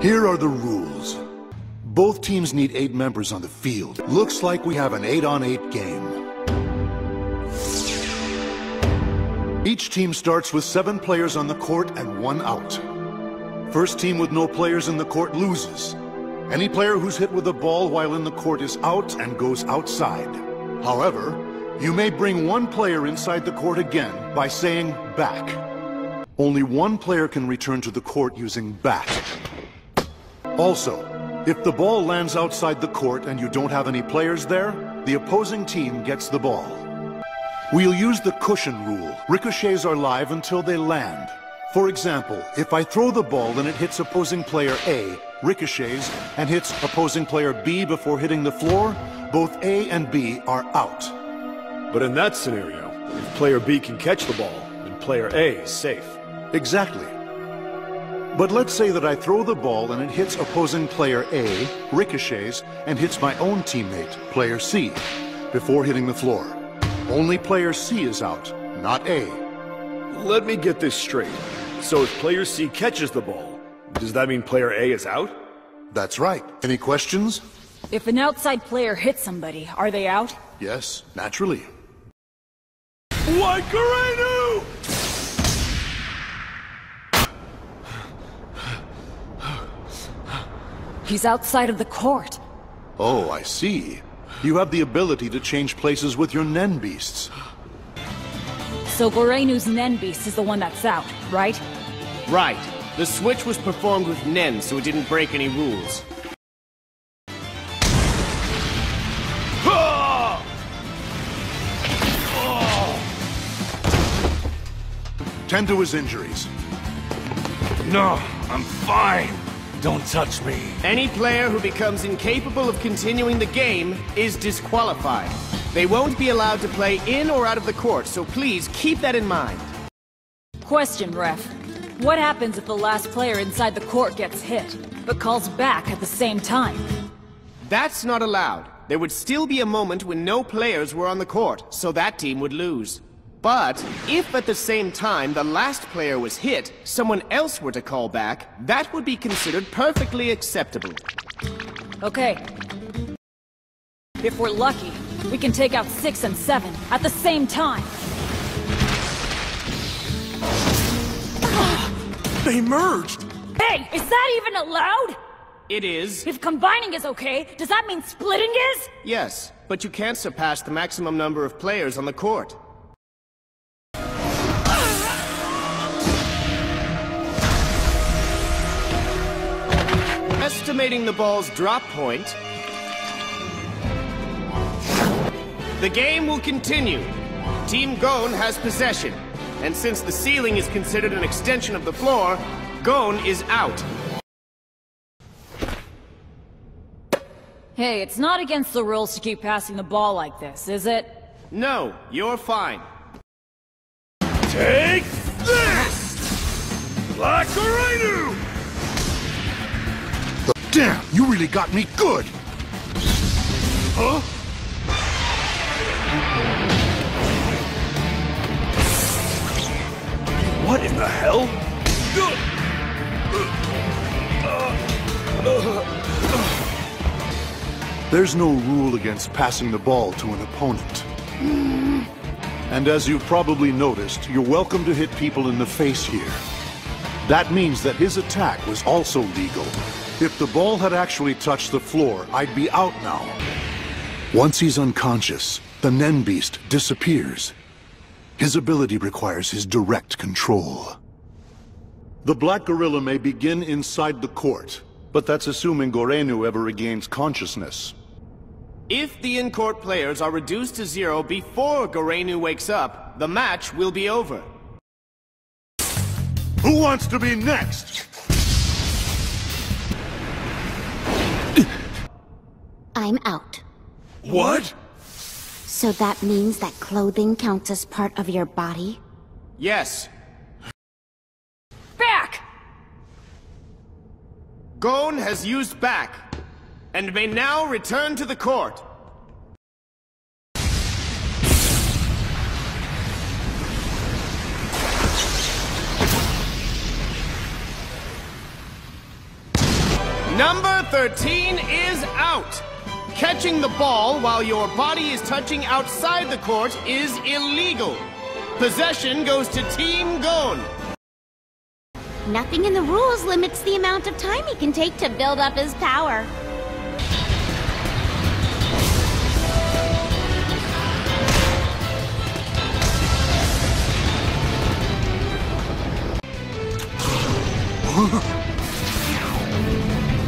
Here are the rules. Both teams need 8 members on the field. Looks like we have an 8-on-8 game. Each team starts with 7 players on the court and 1 out. First team with no players in the court loses. Any player who's hit with a ball while in the court is out and goes outside. However, you may bring 1 player inside the court again by saying back. Only 1 player can return to the court using back. Also, if the ball lands outside the court and you don't have any players there, the opposing team gets the ball. We'll use the cushion rule. Ricochets are live until they land. For example, if I throw the ball and it hits opposing player A, ricochets, and hits opposing player B before hitting the floor, both A and B are out. But in that scenario, if player B can catch the ball, then player A is safe. Exactly. But let's say that I throw the ball and it hits opposing player A, ricochets, and hits my own teammate, player C, before hitting the floor. Only player C is out, not A. Let me get this straight. So if player C catches the ball, does that mean player A is out? That's right. Any questions? If an outside player hits somebody, are they out? Yes, naturally. Like Garenu! He's outside of the court. Oh, I see. You have the ability to change places with your Nen beasts. So Gorenu's Nen Beast is the one that's out, right? Right. The switch was performed with Nen, so it didn't break any rules. Tend to his injuries. No, I'm fine. Don't touch me. Any player who becomes incapable of continuing the game is disqualified. They won't be allowed to play in or out of the court, so please keep that in mind. Question, ref. What happens if the last player inside the court gets hit, but calls back at the same time? That's not allowed. There would still be a moment when no players were on the court, so that team would lose. But if at the same time the last player was hit, someone else were to call back, that would be considered perfectly acceptable. Okay. If we're lucky, we can take out 6 and 7 at the same time. They merged! Hey, is that even allowed? It is. If combining is okay, does that mean splitting is? Yes, but you can't surpass the maximum number of players on the court. Estimating the ball's drop point, the game will continue. Team Gon has possession, and since the ceiling is considered an extension of the floor, Gon is out. Hey, it's not against the rules to keep passing the ball like this, is it? No, you're fine. Take this! Like Garenu! Damn, you really got me good! Huh? What in the hell? There's no rule against passing the ball to an opponent. And as you've probably noticed, you're welcome to hit people in the face here. That means that his attack was also legal. If the ball had actually touched the floor, I'd be out now. Once he's unconscious, the Nen Beast disappears. His ability requires his direct control. The Black Gorilla may begin inside the court, but that's assuming Gorenu ever regains consciousness. If the in-court players are reduced to 0 before Gorenu wakes up, the match will be over. Who wants to be next? I'm out. What? So that means that clothing counts as part of your body? Yes. Back! Gon has used back, and may now return to the court. Number 13 is out. Catching the ball while your body is touching outside the court is illegal. Possession goes to Team Gon. Nothing in the rules limits the amount of time he can take to build up his power.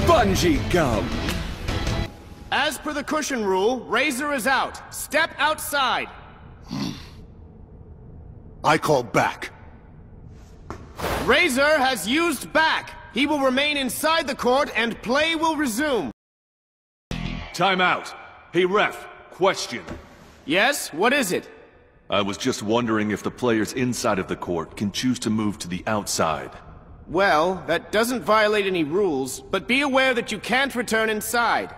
Bungee gum! As per the cushion rule, Razor is out. Step outside. I call back. Razor has used back. He will remain inside the court and play will resume. Time out. Hey ref, question. Yes, what is it? I was just wondering if the players inside of the court can choose to move to the outside. Well, that doesn't violate any rules, but be aware that you can't return inside.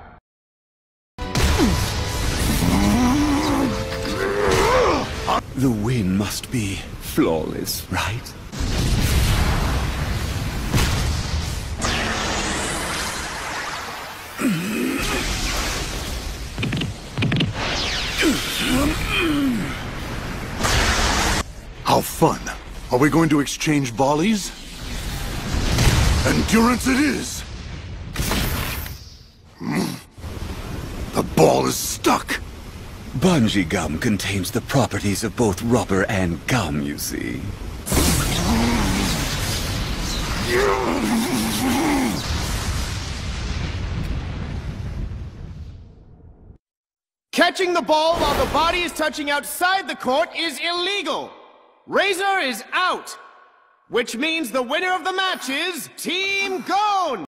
The win must be flawless, right? How fun. Are we going to exchange volleys? Endurance it is! The ball is stuck! Bungee gum contains the properties of both rubber and gum, you see. Catching the ball while the body is touching outside the court is illegal. Razor is out, which means the winner of the match is Team Gon!